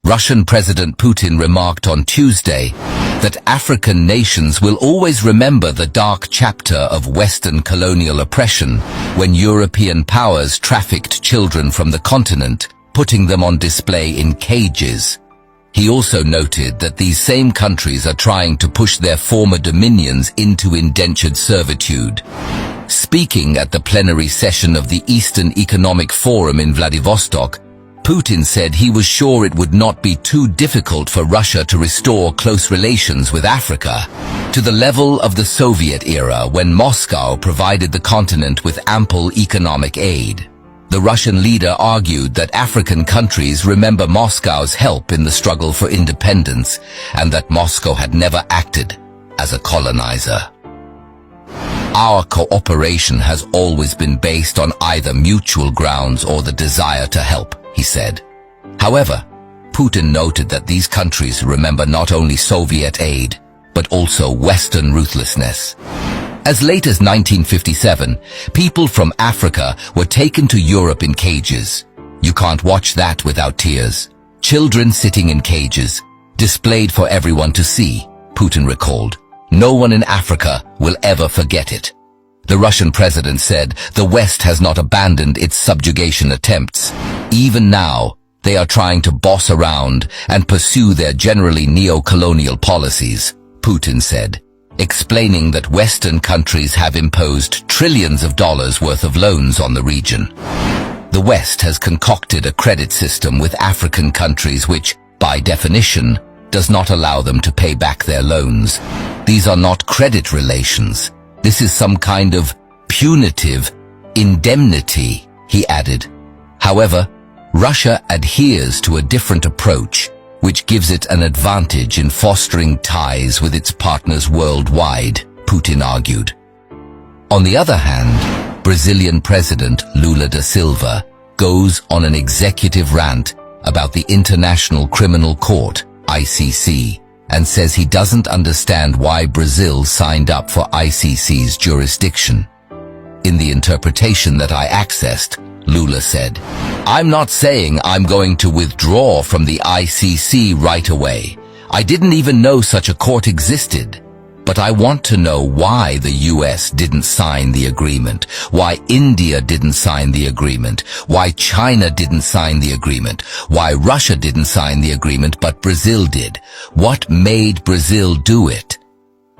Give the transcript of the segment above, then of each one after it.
Russian President Putin remarked on Tuesday that African nations will always remember the dark chapter of Western colonial oppression when European powers trafficked children from the continent, putting them on display in cages. He also noted that these same countries are trying to push their former dominions into indentured servitude. Speaking at the plenary session of the Eastern Economic Forum in Vladivostok, Putin said he was sure it would not be too difficult for Russia to restore close relations with Africa to the level of the Soviet era when Moscow provided the continent with ample economic aid. The Russian leader argued that African countries remember Moscow's help in the struggle for independence and that Moscow had never acted as a colonizer. Our cooperation has always been based on either mutual grounds or the desire to help, he said. However, Putin noted that these countries remember not only Soviet aid, but also Western ruthlessness. As late as 1957, people from Africa were taken to Europe in cages. You can't watch that without tears. Children sitting in cages, displayed for everyone to see, Putin recalled. No one in Africa will ever forget it. The Russian president said the West has not abandoned its subjugation attempts. Even now, they are trying to boss around and pursue their generally neo-colonial policies, Putin said, explaining that Western countries have imposed trillions of dollars worth of loans on the region. The West has concocted a credit system with African countries which, by definition, does not allow them to pay back their loans. These are not credit relations. This is some kind of punitive indemnity, he added. However, Russia adheres to a different approach, which gives it an advantage in fostering ties with its partners worldwide, Putin argued. On the other hand, Brazilian President Lula da Silva goes on an executive rant about the International Criminal Court, ICC, and says he doesn't understand why Brazil signed up for ICC's jurisdiction. In the interpretation that I accessed, Lula said, "I'm not saying I'm going to withdraw from the ICC right away. I didn't even know such a court existed. But I want to know why the US didn't sign the agreement, why India didn't sign the agreement, why China didn't sign the agreement, why Russia didn't sign the agreement but Brazil did. What made Brazil do it?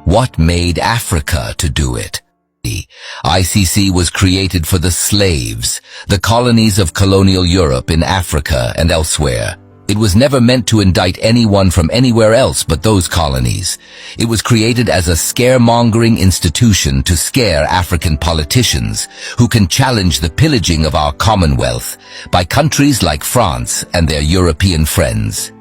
What made Africa to do it?" The ICC was created for the slaves, the colonies of colonial Europe in Africa and elsewhere. It was never meant to indict anyone from anywhere else but those colonies. It was created as a scaremongering institution to scare African politicians who can challenge the pillaging of our Commonwealth by countries like France and their European friends.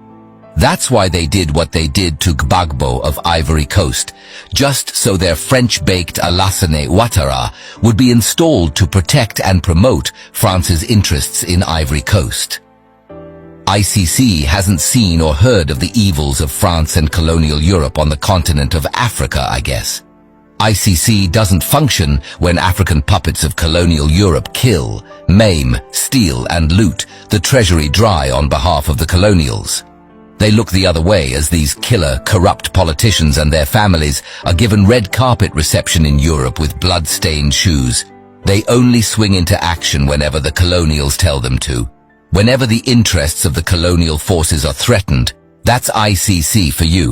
That's why they did what they did to Gbagbo of Ivory Coast, just so their French-baked Alassane Ouattara would be installed to protect and promote France's interests in Ivory Coast. ICC hasn't seen or heard of the evils of France and colonial Europe on the continent of Africa, I guess. ICC doesn't function when African puppets of colonial Europe kill, maim, steal and loot the treasury dry on behalf of the colonials. They look the other way as these killer, corrupt politicians and their families are given red carpet reception in Europe with blood-stained shoes. They only swing into action whenever the colonials tell them to. Whenever the interests of the colonial forces are threatened, that's ICC for you.